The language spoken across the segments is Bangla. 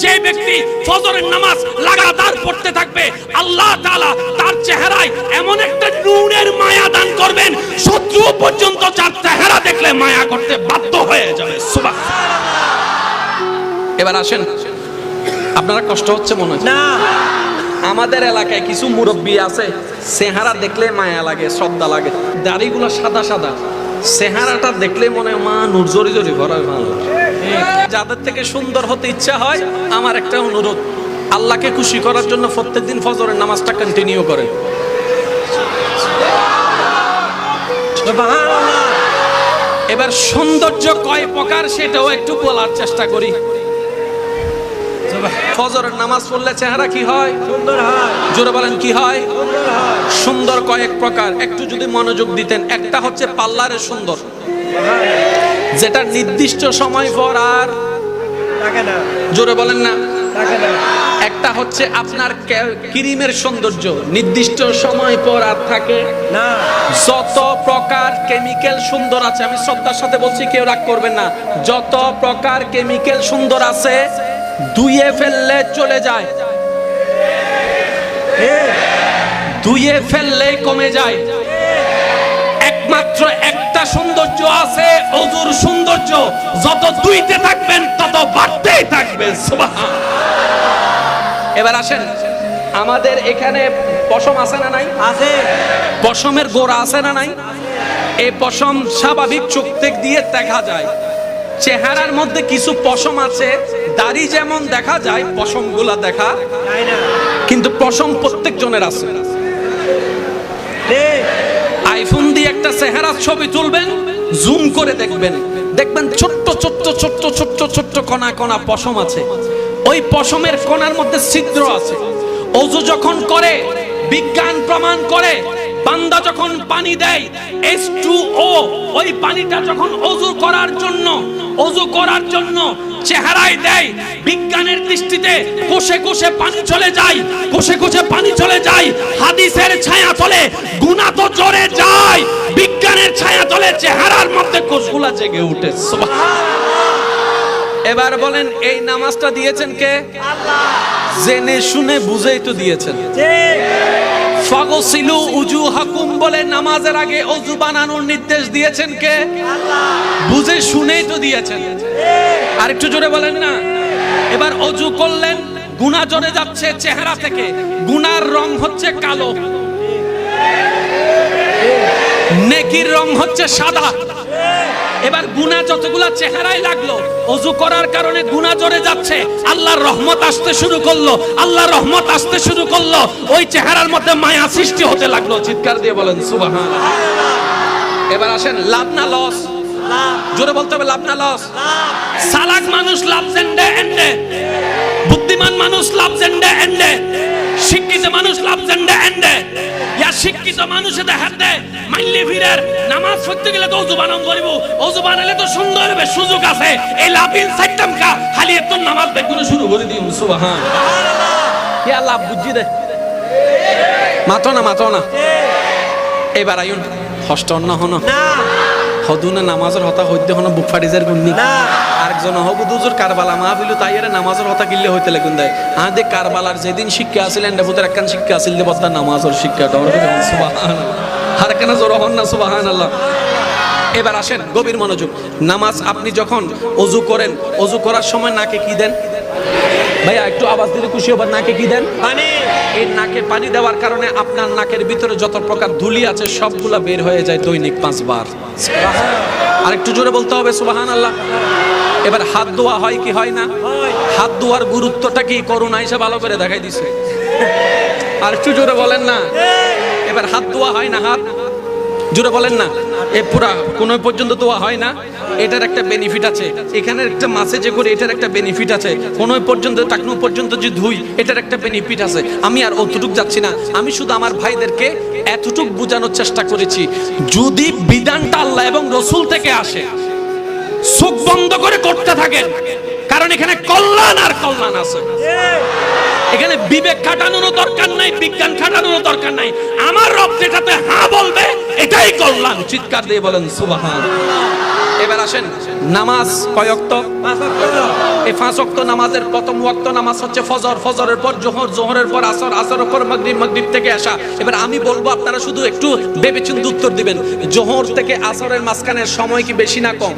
যে ব্যক্তি ফজরের নামাজ লাগাতার পড়তে থাকবে, আল্লাহ তাআলা তার চেহারায় এমন একটা নূরের মায়া দান করবেন, শত্রু পর্যন্ত যার চেহারা দেখলে মায়া করতে বাধ্য হয়ে যাবে। সুবহানাল্লাহ। এবার আসেন, আপনারা কষ্ট হচ্ছে মনে হয় না? আমাদের এলাকায় কিছু মুরব্বী আছে, চেহারা দেখলে মায়া লাগে, শ্রদ্ধা লাগে, দাড়িগুলো সাদা সাদা, চেহারাটা দেখলে মনে হয় মা নূর জরি জরি ভরা। যাদের থেকে সুন্দর হতে ইচ্ছা হয়, আমার একটা অনুরোধ, আল্লাহকে খুশি করার জন্য প্রত্যেকদিন ফজরের নামাজটা কন্টিনিউ করেন। এবার সৌন্দর্য কয় প্রকার সেটাও একটু বলার চেষ্টা করি। ফজরের নামাজ পড়লে চেহারা কি হয়? সুন্দর হয়। জোরে বলেন কি হয়? সুন্দর হয়। সুন্দর কয়েক প্রকার, একটু যদি মনোযোগ দিতেন। একটা হচ্ছে পার্লারে সুন্দর, যেটা নির্দিষ্ট সময় পর আর থাকে না। জোরে বলেন না, থাকে না। একটা হচ্ছে আপনার ক্রিমের সৌন্দর্য, নির্দিষ্ট সময় পর আর থাকে না। যত প্রকার কেমিক্যাল সুন্দর আছে, আমি শ্রদ্ধার সাথে বলছি, কেউ রাগ করবেন না, যত প্রকার কেমিক্যাল সুন্দর আছে ধুয়ে ফেললে চলে যায়, ধুয়ে ফেললে কমে যায়। একমাত্র একটা সৌন্দর্য আছে, ওযুর সৌন্দর্য, যত ধুইতে থাকবেন তত বাড়তেই থাকবে। সুবহানাল্লাহ। এবার আসেন, আমাদের এখানে পশম আছে না নাই? আছে। পশমের গোড়া আছে না নাই? এই পশম স্বাভাবিক চোখ দিয়ে দেখা যায়। চেহারার মধ্যে কিছু পশম আছে, দাড়ি যেমন দেখা যায় পশমগুলা দেখা যায় না, কিন্তু পশম প্রত্যেক জনের আছে। আইফোন দিয়ে একটা চেহারার ছবি তুলবেন, জুম করে দেখবেন, দেখবেন ছোট্ট ছোট্ট ছোট্ট ছোট্ট ছোট্ট কণা কণা পশম আছে। ওই পশমের কণার মধ্যে ছিদ্র আছে। ওযু যখন করে, বিজ্ঞান প্রমাণ করে, বান্দা যখন পানি দেয় H2O, ওই পানিটা যখন ওযু করার জন্য চেহারায় দেয়, বিজ্ঞানের দৃষ্টিতে কোষে কোষে পানি চলে যায়, কোষে কোষে পানি চলে যায়। হাদিসের ছায়া তলে গুনাহ তো জড়ে যায়, বিজ্ঞানের ছায়া তলে চেহারার মধ্যে কোষগুলা জেগে ওঠে। সুবহানাল্লাহ। এবার বলেন, এই নামাজটা দিয়েছেন কে? আল্লাহ। জেনে শুনে বুঝেই তো দিয়েছেন। ফাগসিলু উজুহাকুম বলে নামাজের আগে ওযু বানানোর নির্দেশ দিয়েছেন কে? আল্লাহ। বুঝে শুনেই তো দিয়েছেন। আরেকটু জোরে বলেন না। এবার ওযু করলেন, গুনাহ জড়ে যাচ্ছে চেহারা থেকে, গুনার রং হচ্ছে কালো, নেকির রং হচ্ছে সাদা। এবার গুনাহ যতগুলা চেহারায় লাগলো, ওযু করার কারণে গুনাহ জড়ে যাচ্ছে, আল্লাহর রহমত আসতে শুরু করলো, আল্লাহর রহমত আসতে শুরু করলো, ওই চেহারার মধ্যে মায়া সৃষ্টি হতে লাগলো। চিৎকার দিয়ে বলেন সুবহানাল্লাহ। এবার আসেন, লাভ না লস? জোরে বলতে হবে, লাভ না লস? চালাক মানুষ লাভ জেন্ডে এন্ডে, বুদ্ধিমান মানুষ লাভ জেন্ডে এন্ডে, শিক্ষিত মানুষ লাভ জেন্ডে এন্ডে। ইয়া শিক্ষিত মানুষে দেখা দেয় মাইল্লি ফিরের নামাজ পড়তে গেলে তো ওযু বানান করিব, ওযু বানালে তো সুন্দর হবে, সুযোগ আছে, এই লাভিন সাইতাম কা খালি এত নামাজ বেগুনে শুরু করে দিই। সুবহানাল্লাহ। ইয়া লাভ বুঝি দে, মাতো না। এবার আইন হষ্ট না হন না, হদুনা নামাজের হতা হইতে হন বুক ফাটিজার গুন্নি না। আরেকজন হবু দুজুর কারবালা মাহফিলু তাইয়ারে নামাজের হতা কিল্লে হইতে লাগুন দেয়। দে কারবালার যেদিন শিক্ষা আসিলেন দেবতার একখান শিক্ষা আসিল দে বস্তা নামাজের শিক্ষা। সুবহানাল্লাহ। আর কেন জোর হন না? সুবহানাল্লাহ। এবার আসেন, গভীর মনোযোগ। নামাজ আপনি যখন ওযু করেন, ওযু করার সময় নাকে কি দেন? ভাইয়া একটু আওয়াজ দিলে খুশি হবেন। নাকে কি দেন? পানি। এই নাকে পানি দেওয়ার কারণে আপনার নাকের ভিতরে যত প্রকার ধুলি আছে সবগুলা বের হয়ে যায় দৈনিক 5 বার। আর একটু জোরে বলতে হবে সুবহানাল্লাহ। এবার হাত ধোয়া হয় কি হয় না? হাত ধোয়ার গুরুত্বটা কি করুণা এসে ভালো করে দেখাই দিছে। আর একটু জোরে বলেন না। এবার হাত ধোয়া হয় না? হাত জোরে বলেন না। এ পুরা কোন পর্যন্ত ধোয়া হয় না? এটার একটা বেনিফিট আছে। এখানে একটা মাসে যে করে এটার একটা বেনিফিট আছে। কোন পর্যন্ত টাকনু পর্যন্ত যে ধুই এটার একটা বেনিফিট আছে। আমি আর অতটুক যাচ্ছি না। আমি শুধু আমার ভাইদেরকে এতটুক বোঝানোর চেষ্টা করেছি, যদি বিধানটা আল্লাহ এবং রাসূল থেকে আসে, চোখ বন্ধ করে করতে থাকেন, কারণ এখানে কল্যাণ আর কল্যাণ আছে। এখানে বিবেক খাটানোর দরকার নাই, বিজ্ঞান খাটানোর দরকার নাই। আমার রব যেটাতে হ্যাঁ বলবে এটাই কল্যাণ। চিৎকার দিয়ে বলেন সুবহানাল্লাহ। এবার আসেন, নামাজ কয় ওয়াক্ত? এই 5 ওয়াক্ত নামাজের প্রথম ওয়াক্ত নামাজ হচ্ছে ফজর, ফজরের পর জোহর, জোহরের পর আসর, আসরের পর মাগরিব, মাগরিব থেকে এশা। এবার আমি বলবো, আপনারা শুধু একটু ভেবেচিন্তে উত্তর দিবেন। জোহর থেকে আসরের মাঝখানের সময় কি বেশি না কম?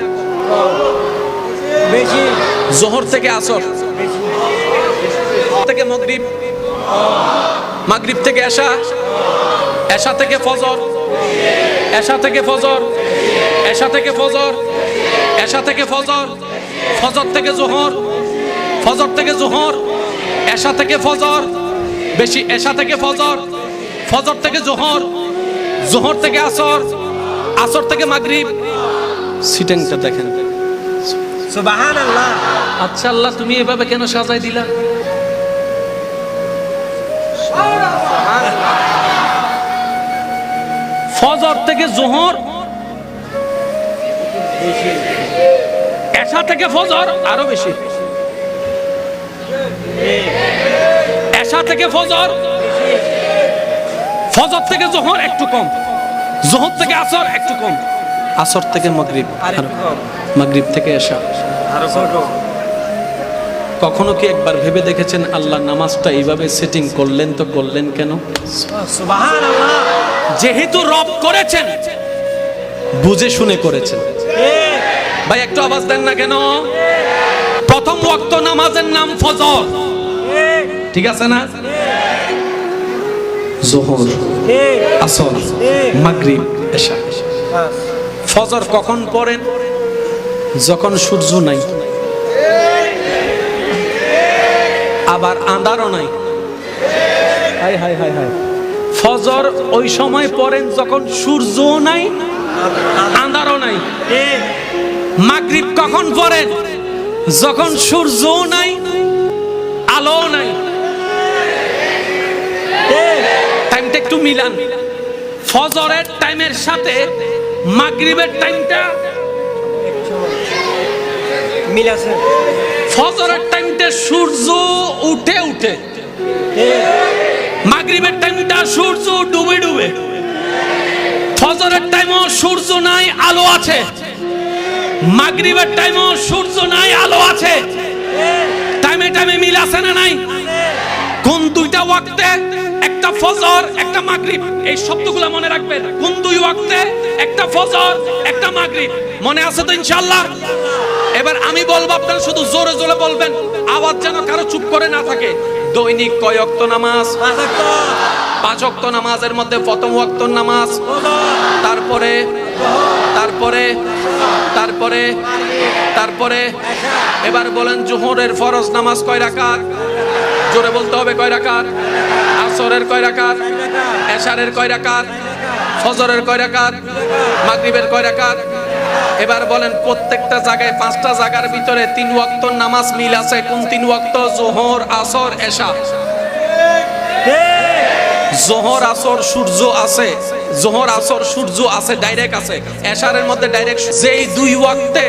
বেশি। জোহর থেকে আসর, থেকে মাগরিব, মাগরিব থেকে এশা, এশা থেকে ফজর, এশা থেকে ফজর, এশা থেকে ফজর, এশা থেকে ফজর, ফজর থেকে জোহর, ফজর থেকে জোহর, এশা থেকে ফজর, বেশি এশা থেকে ফজর, ফজর থেকে জোহর, জোহর থেকে আসর, আসর থেকে মাগরিব। সিটিংটা দেখেন। সুবহানাল্লাহ। আচ্ছা আল্লাহ, তুমি এভাবে কেন সাজাই দিলা? ফজর থেকে জোহর, এশা থেকে ফজর আরো বেশি, এশা থেকে ফজর, ফজর থেকে জোহর একটু কম, জোহর থেকে আসর একটু কম, আসর থেকে মাগরিব, মাগরিব থেকে এশা আরো ছোট। কখনো কি একবার ভেবে দেখেছেন আল্লাহ নামাজটা এইভাবে সেটিং করলেন তো করলেন কেন? সুবহানাল্লাহ। যেহেতু রব করেছেন, বুঝে শুনে করেছেন। ভাই একটু আওয়াজ দেন না কেন? প্রথম ওয়াক্ত নামাজের নাম ফজর, ঠিক আছে না? জোহর, আসর, মাগরিব, এশা। ফজর কখন পড়েন? যখন সূর্য নাই, আবার আঁধারও নাই। High high high high. ফজর ওই সময় পড়েন যখন সূর্যও নাই, আঁধারও নাই। মাগরিব কখন পড়েন? যখন সূর্যও নাই, আলোও নাই। টাইমটা একটু মিলান। ফজরের টাইমের সাথে মাগরিবের টাইমটা মিল আছে। ফজরের টাইমটা সূর্য উঠে উঠে, মাগরিবের টাইমটা সূর্য ডুবে ডুবে। ফজরের টাইমও সূর্য নাই, আলো আছে। মাগরিবের টাইমও সূর্য নাই, আলো আছে। টাইমে টাইমে মিল আছে না নাই? কোন দুইটা ওয়াক্তে? একটা ফজর, একটা মাগরিব। এই শব্দগুলো মনে রাখবেন। কোন দুই ওয়াক্তে? একটা ফজর, একটা মাগরিব। মনে আছে তো ইনশাআল্লাহ? এবার আমি বলবো, আপনারা শুধু জোরে জোরে বলবেন, আওয়াজ যেন কারো চুপ করে না থাকে। দৈনিক কয় ওয়াক্ত নামাজ? 5 ওয়াক্ত নামাজের মধ্যে প্রথম ওয়াক্ত নামাজ, তারপরে তারপরে তারপরে তারপরে এবার বলেন, জোহরের ফরজ নামাজ কয় রাকাত? জোরে বলতে হবে, কয় রাকাত? আসরের কয় রাকাত? এশারের কয় রাকাত? ফজরের কয় রাকাত? মাগরিবের কয় রাকাত? এবার বলেন, প্রত্যেকটা জায়গায় 5টা জায়গার ভিতরে 3 ওয়াক্ত নামাজ মিল আছে। কোন 3 ওয়াক্ত? জোহর, আসর, এশা। জোহর আসর সূর্য আছে, জোহর আসর সূর্য আছে, ডাইরেক্ট আছে। এশারের মধ্যে ডাইরেক্ট যেই 2 ওয়াক্তে